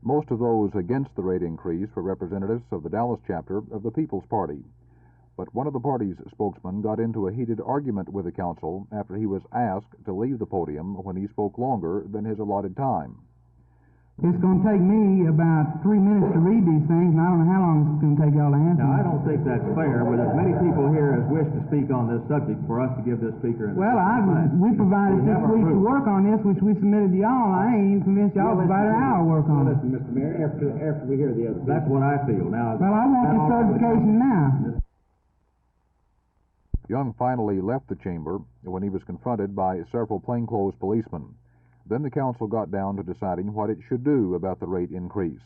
Most of those against the rate increase were representatives of the Dallas chapter of the People's Party. But one of the party's spokesmen got into a heated argument with the council after he was asked to leave the podium when he spoke longer than his allotted time. It's going to take me about 3 minutes to read these things, and I don't know how long it's going to take y'all to answer. Now, I don't think that's fair, with as many people here as wish to speak on this subject, for us to give this speaker... Well, we provided 6 weeks of work on this, which we submitted to y'all. I ain't even convinced y'all provided an hour work on it. Listen, Mr. Mayor, after we hear the other people. That's what I feel. Now, well, I want the certification now. Young finally left the chamber when he was confronted by several plainclothes policemen. Then the council got down to deciding what it should do about the rate increase.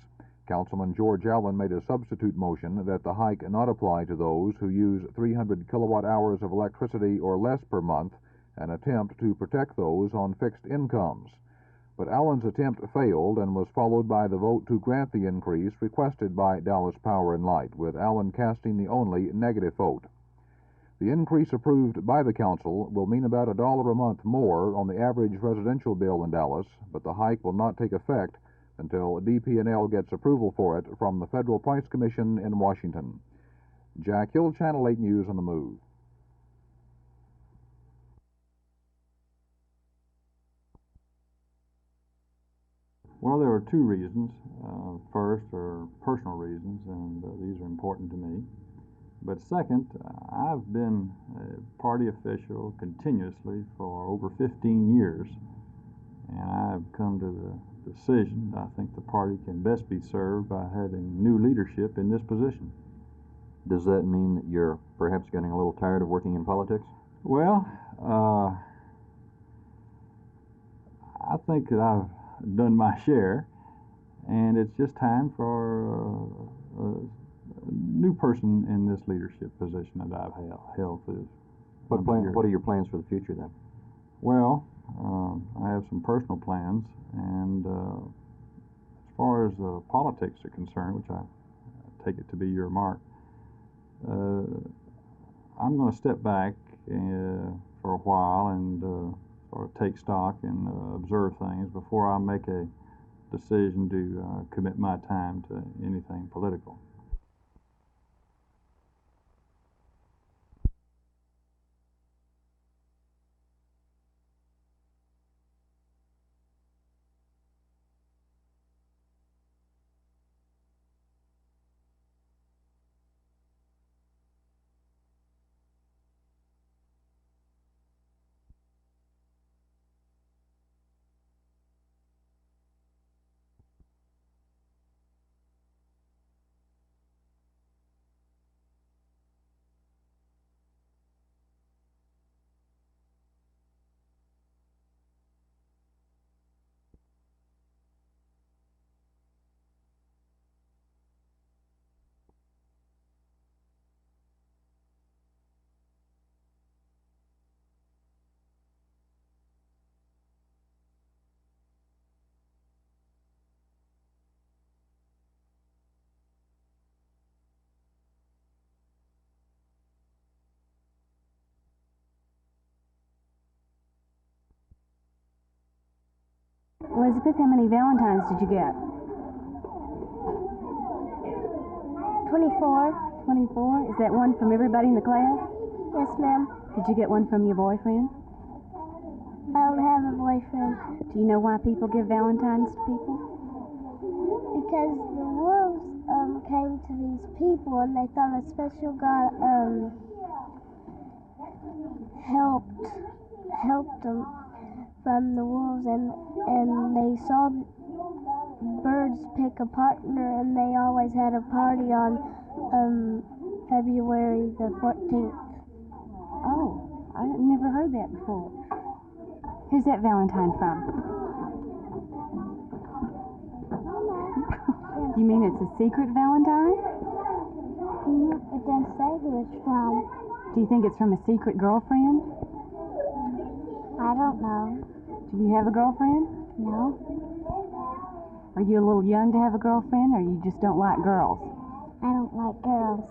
Councilman George Allen made a substitute motion that the hike not apply to those who use 300 kilowatt hours of electricity or less per month, an attempt to protect those on fixed incomes. But Allen's attempt failed and was followed by the vote to grant the increase requested by Dallas Power and Light, with Allen casting the only negative vote. The increase approved by the council will mean about $1 a month more on the average residential bill in Dallas, but the hike will not take effect until DP&L gets approval for it from the Federal Price Commission in Washington. Jack Hill, Channel 8 News on the Move. Well, there are 2 reasons. First are personal reasons, and these are important to me. But second, I've been a party official continuously for over 15 years, and I've come to the decision that I think the party can best be served by having new leadership in this position. Does that mean that you're perhaps getting a little tired of working in politics? Well, I think that I've done my share, and it's just time for a new person in this leadership position that I've held for this. What are your plans for the future then? Well, I have some personal plans, and as far as politics are concerned, which I take it to be your mark, I'm going to step back for a while and sort of take stock and observe things before I make a decision to commit my time to anything political. Elizabeth, how many Valentines did you get? 24. 24? Is that one from everybody in the class? Yes, ma'am. Did you get one from your boyfriend? I don't have a boyfriend. Do you know why people give Valentines to people? Because the wolves came to these people and they thought a special God helped them from the wolves, and they saw birds pick a partner, and they always had a party on February the 14th. Oh, I never heard that before. Who's that Valentine from? You mean it's a secret Valentine? It doesn't say who it's from. Do you think it's from a secret girlfriend? I don't know. Do you have a girlfriend? No. Are you a little young to have a girlfriend, or you just don't like girls? I don't like girls.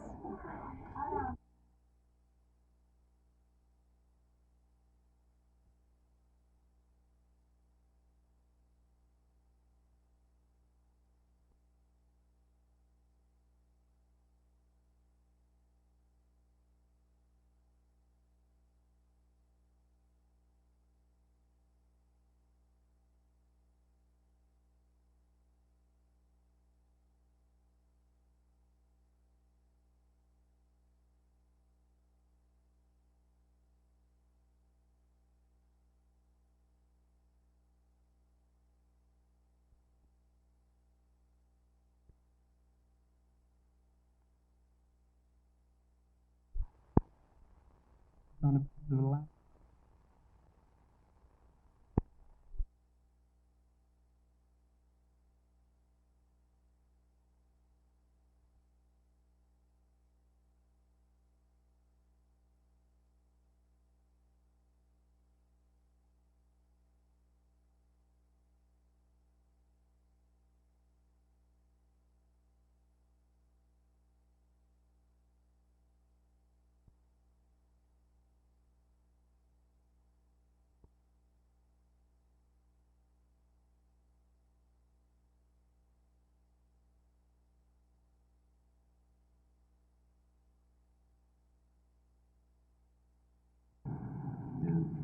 on the line.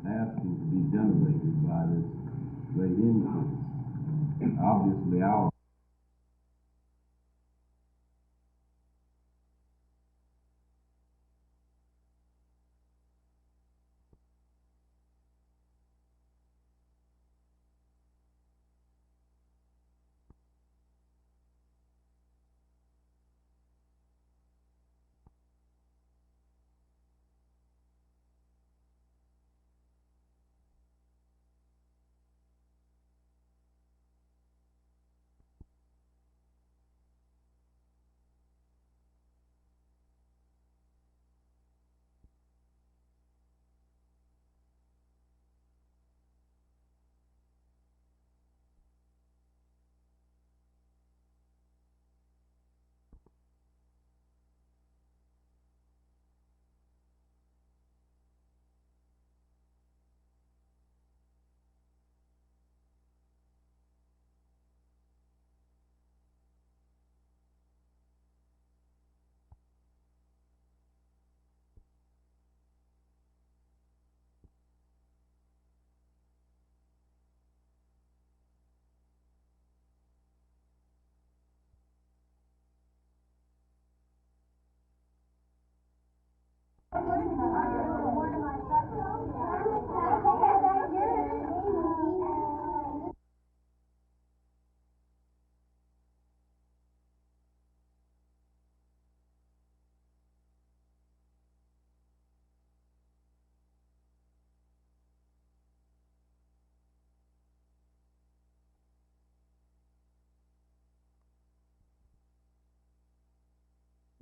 Asking to be generated by this rate increase. Obviously, our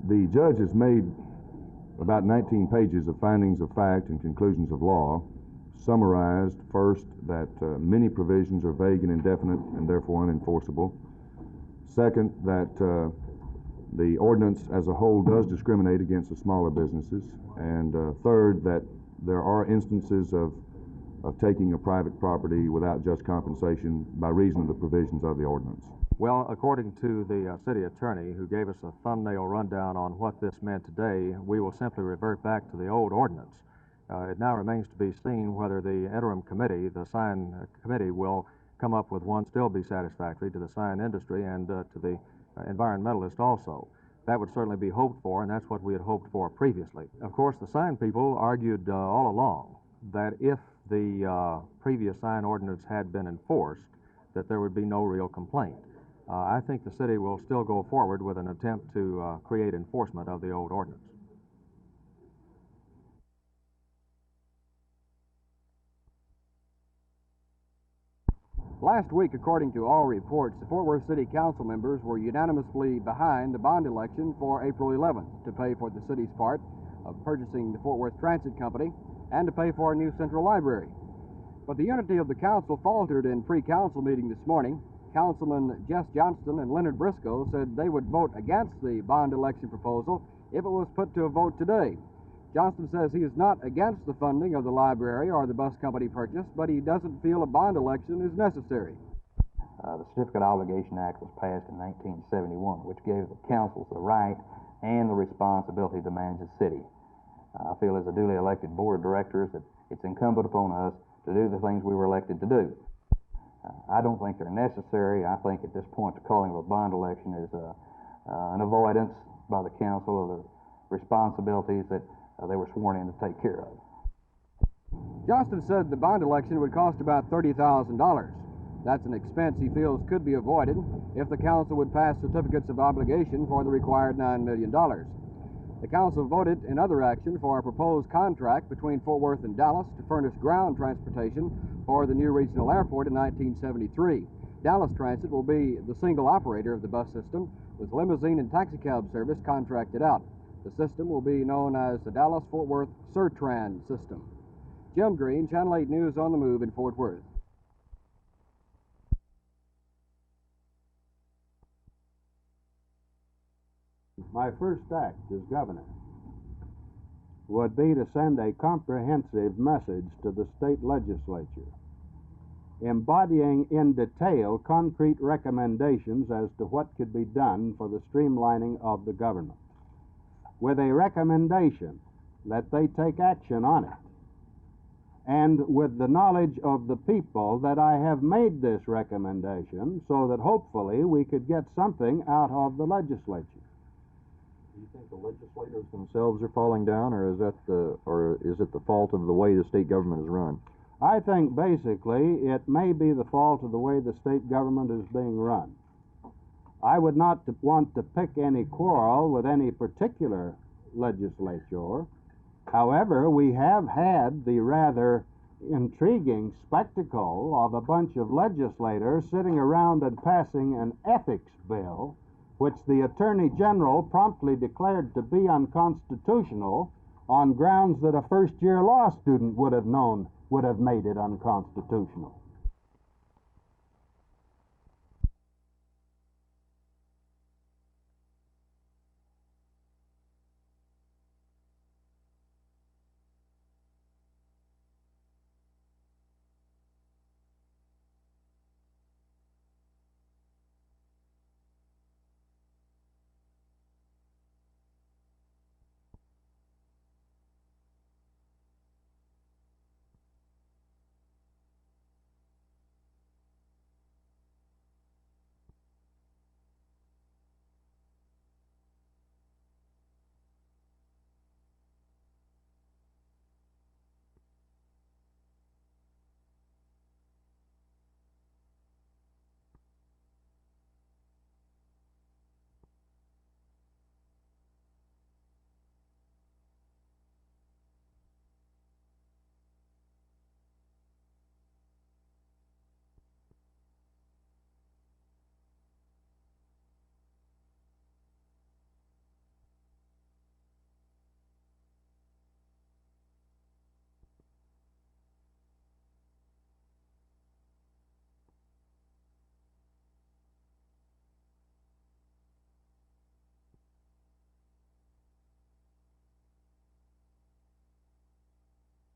The judge has made about 19 pages of findings of fact and conclusions of law, summarized first that many provisions are vague and indefinite and therefore unenforceable. Second, that the ordinance as a whole does discriminate against the smaller businesses. And third, that there are instances of taking a private property without just compensation by reason of the provisions of the ordinance. Well, according to the city attorney, who gave us a thumbnail rundown on what this meant today, we will simply revert back to the old ordinance. It now remains to be seen whether the interim committee, the sign committee, will come up with one still be satisfactory to the sign industry and to the environmentalist also. That would certainly be hoped for, and that's what we had hoped for previously. Of course, the sign people argued all along that if the previous sign ordinance had been enforced, that there would be no real complaint. I think the city will still go forward with an attempt to create enforcement of the old ordinance. Last week, according to all reports, the Fort Worth City Council members were unanimously behind the bond election for April 11th to pay for the city's part of purchasing the Fort Worth Transit Company and to pay for a new central library. But the unity of the council faltered in pre-council meeting this morning. Councilman Jess Johnston and Leonard Briscoe said they would vote against the bond election proposal if it was put to a vote today. Johnston says he is not against the funding of the library or the bus company purchase, but he doesn't feel a bond election is necessary. The Certificate Obligation Act was passed in 1971, which gave the councils the right and the responsibility to manage the city. I feel as a duly elected board of directors that it's incumbent upon us to do the things we were elected to do. I don't think they're necessary. I think at this point the calling of a bond election is an avoidance by the council of the responsibilities that they were sworn in to take care of. Johnston said the bond election would cost about $30,000. That's an expense he feels could be avoided if the council would pass certificates of obligation for the required $9 million. The council voted in other action for a proposed contract between Fort Worth and Dallas to furnish ground transportation for the new regional airport in 1973. Dallas Transit will be the single operator of the bus system, with limousine and taxicab service contracted out. The system will be known as the Dallas-Fort Worth Surtran system. Jim Green, Channel 8 News on the Move in Fort Worth. My first act as governor would be to send a comprehensive message to the state legislature, embodying in detail concrete recommendations as to what could be done for the streamlining of the government, with a recommendation that they take action on it, and with the knowledge of the people that I have made this recommendation, so that hopefully we could get something out of the legislature. Do you think the legislators themselves are falling down, or is it the fault of the way the state government is run? I think basically it may be the fault of the way the state government is being run. I would not want to pick any quarrel with any particular legislature. However, we have had the rather intriguing spectacle of a bunch of legislators sitting around and passing an ethics bill, which the Attorney General promptly declared to be unconstitutional on grounds that a first-year law student would have made it unconstitutional.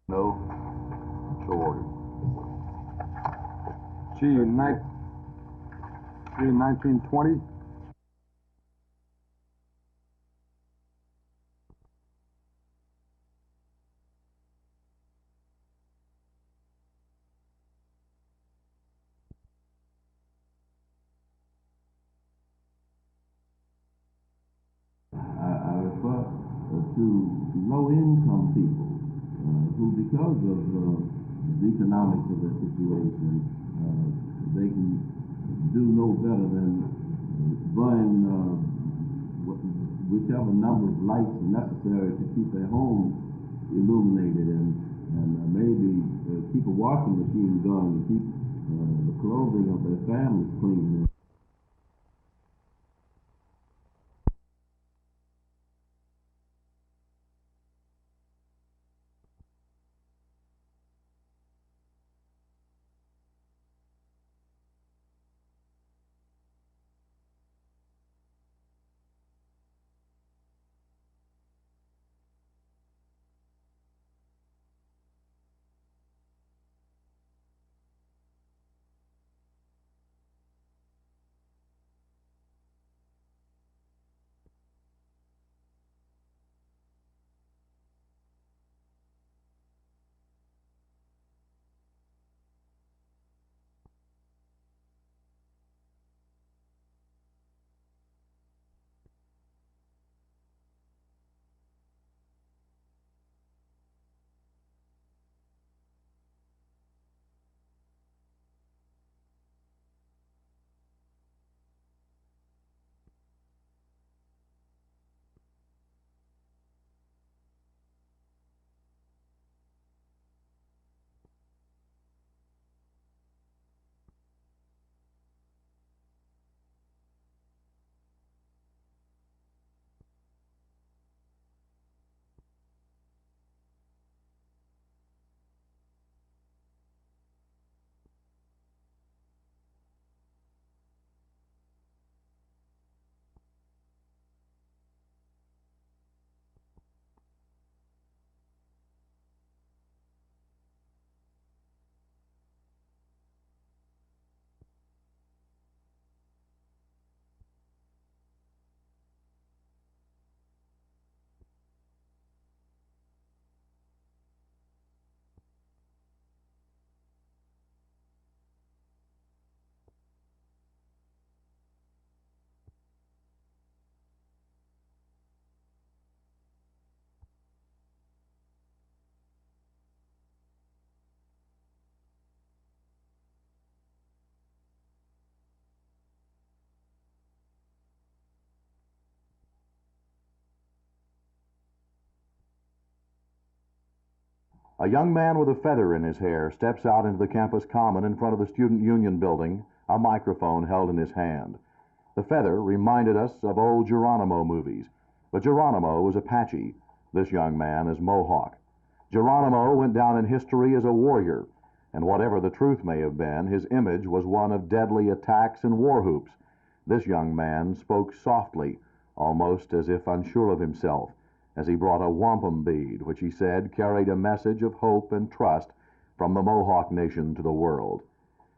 No. So ordered. Gee, in 1920, I refer to low-income people who, because of the economics of their situation, they can do no better than burn whichever number of lights necessary to keep their home illuminated, and maybe keep a washing machine going, keep the clothing of their families clean. A young man with a feather in his hair steps out into the campus common in front of the Student Union building, a microphone held in his hand. The feather reminded us of old Geronimo movies, but Geronimo was Apache. This young man is Mohawk. Geronimo went down in history as a warrior, and whatever the truth may have been, his image was one of deadly attacks and war whoops. This young man spoke softly, almost as if unsure of himself, as he brought a wampum bead, which he said carried a message of hope and trust from the Mohawk Nation to the world.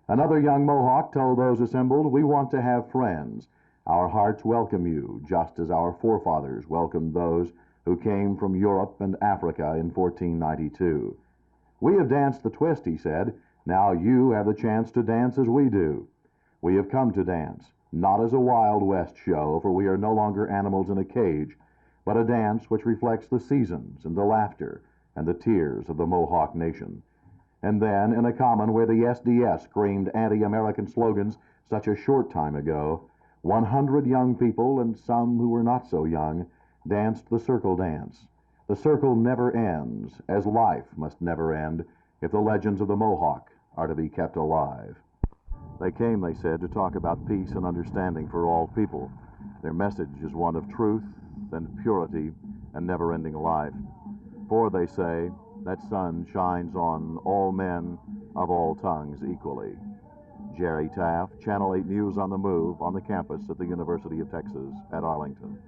Another young Mohawk told those assembled, "We want to have friends. Our hearts welcome you, just as our forefathers welcomed those who came from Europe and Africa in 1492. We have danced the twist," he said. "Now you have the chance to dance as we do. We have come to dance, not as a Wild West show, for we are no longer animals in a cage, but a dance which reflects the seasons and the laughter and the tears of the Mohawk Nation." And then, in a common where the SDS screamed anti-American slogans such a short time ago, 100 young people, and some who were not so young, danced the circle dance. The circle never ends, as life must never end if the legends of the Mohawk are to be kept alive. They came, they said, to talk about peace and understanding for all people. Their message is one of truth and purity and never-ending life. For, they say, that sun shines on all men of all tongues equally. Jerry Taft, Channel 8 News on the Move, on the campus at the University of Texas at Arlington.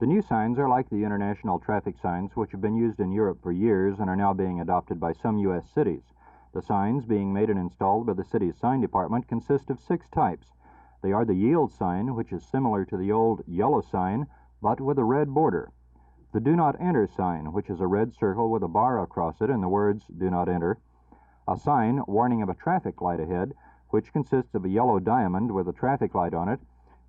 The new signs are like the international traffic signs which have been used in Europe for years and are now being adopted by some U.S. cities. The signs being made and installed by the city's sign department consist of 6 types. They are the yield sign, which is similar to the old yellow sign, but with a red border. The do not enter sign, which is a red circle with a bar across it and the words do not enter. A sign warning of a traffic light ahead, which consists of a yellow diamond with a traffic light on it,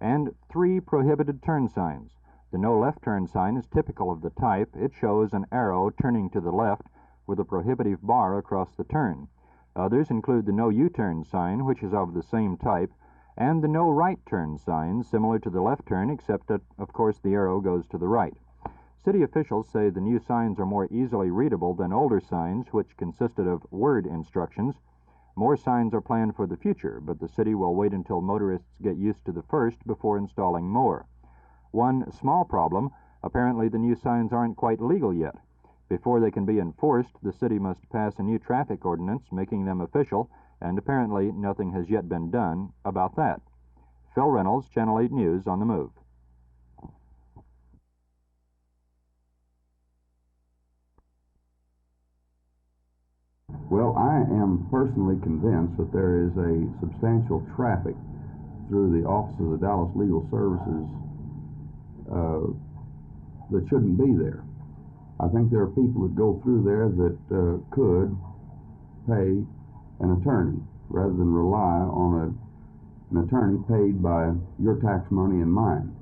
and 3 prohibited turn signs. The no left turn sign is typical of the type. It shows an arrow turning to the left with a prohibitive bar across the turn. Others include the no U-turn sign, which is of the same type, and the no right turn sign, similar to the left turn, except that, of course, the arrow goes to the right. City officials say the new signs are more easily readable than older signs, which consisted of word instructions. More signs are planned for the future, but the city will wait until motorists get used to the first before installing more. One small problem, apparently the new signs aren't quite legal yet. Before they can be enforced, the city must pass a new traffic ordinance making them official, and apparently nothing has yet been done about that. Phil Reynolds, Channel 8 News on the Move. Well, I am personally convinced that there is a substantial traffic through the office of the Dallas Legal Services that shouldn't be there. I think there are people that go through there that could pay an attorney rather than rely on an attorney paid by your tax money and mine.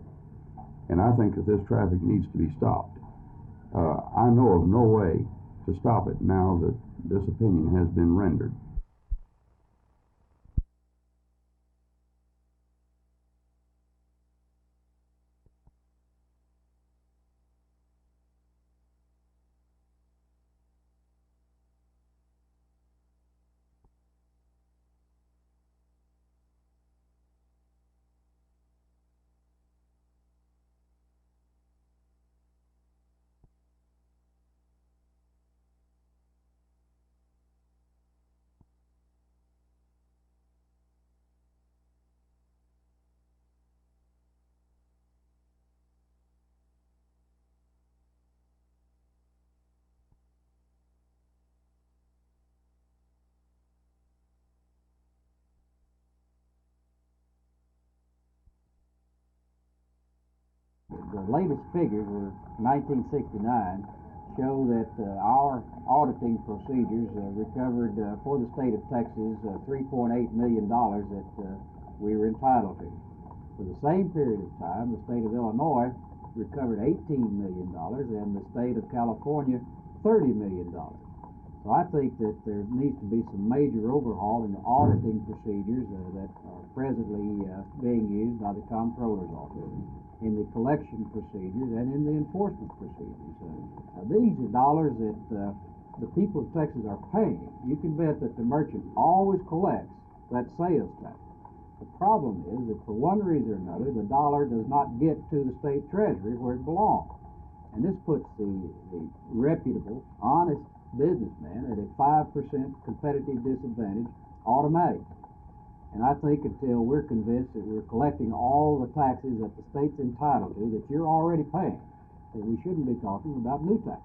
And I think that this traffic needs to be stopped. I know of no way to stop it now that this opinion has been rendered. The latest figures of 1969 show that our auditing procedures recovered for the state of Texas $3.8 million that we were entitled to. For the same period of time, the state of Illinois recovered $18 million and the state of California $30 million. So I think that there needs to be some major overhaul in the auditing procedures that are presently being used by the comptroller's office, in the collection procedures, and in the enforcement procedures. These are dollars that the people of Texas are paying. You can bet that the merchant always collects that sales tax. The problem is that for one reason or another, the dollar does not get to the state treasury where it belongs. And this puts the reputable, honest businessman at a 5% competitive disadvantage automatically. And I think until we're convinced that we're collecting all the taxes that the state's entitled to, that you're already paying, that we shouldn't be talking about new taxes.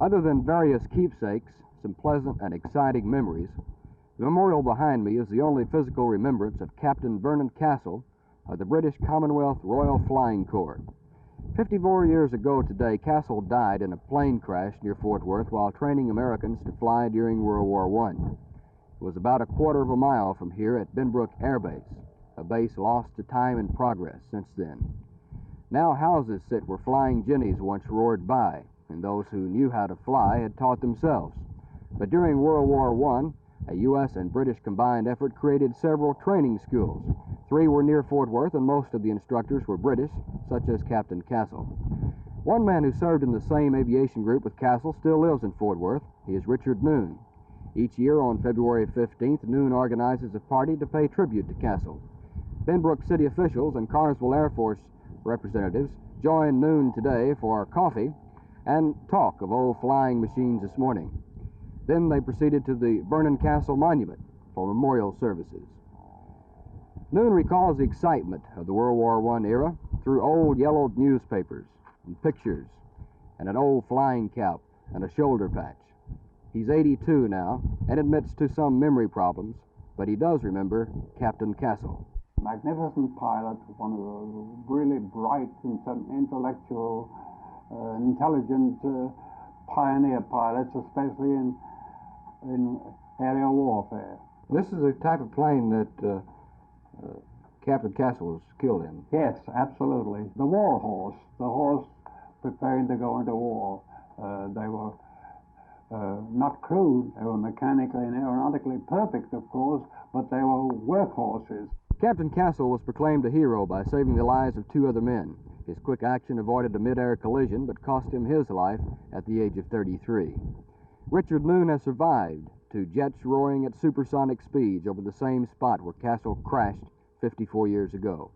Other than various keepsakes, some pleasant and exciting memories, the memorial behind me is the only physical remembrance of Captain Vernon Castle of the British Commonwealth Royal Flying Corps. 54 years ago today, Castle died in a plane crash near Fort Worth while training Americans to fly during World War I. It was about a quarter of a mile from here at Benbrook Air Base, a base lost to time and progress since then. Now houses sit where flying jennies once roared by, and those who knew how to fly had taught themselves. But during World War I, a U.S. and British combined effort created several training schools. 3 were near Fort Worth, and most of the instructors were British, such as Captain Castle. One man who served in the same aviation group with Castle still lives in Fort Worth. He is Richard Noon. Each year on February 15th, Noon organizes a party to pay tribute to Castle. Benbrook city officials and Carswell Air Force representatives joined Noon today for coffee and talk of old flying machines this morning. Then they proceeded to the Vernon Castle Monument for memorial services. Noon recalls the excitement of the World War I era through old yellowed newspapers and pictures and an old flying cap and a shoulder patch. He's 82 now and admits to some memory problems, but he does remember Captain Castle. Magnificent pilot, one of the really bright, intellectual, intelligent pioneer pilots, especially in aerial warfare. This is a type of plane that Captain Castle was killed in. Yes, absolutely. The war horse, the horse preparing to go into war. They were not crude, they were mechanically and aeronautically perfect, of course, but they were workhorses. Captain Castle was proclaimed a hero by saving the lives of 2 other men. His quick action avoided a mid-air collision, but cost him his life at the age of 33. Richard Noon has survived to jets roaring at supersonic speeds over the same spot where Castle crashed 54 years ago.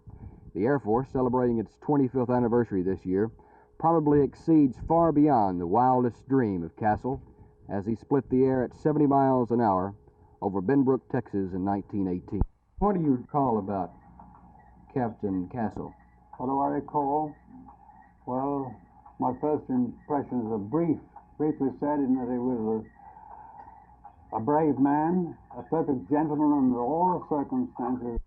The Air Force, celebrating its 25th anniversary this year, probably exceeds far beyond the wildest dream of Castle as he split the air at 70 miles an hour over Benbrook, Texas in 1918. What do you recall about Captain Castle? What do I recall? Well, my first impressions are briefly said in that he was a brave man, a perfect gentleman under all the circumstances.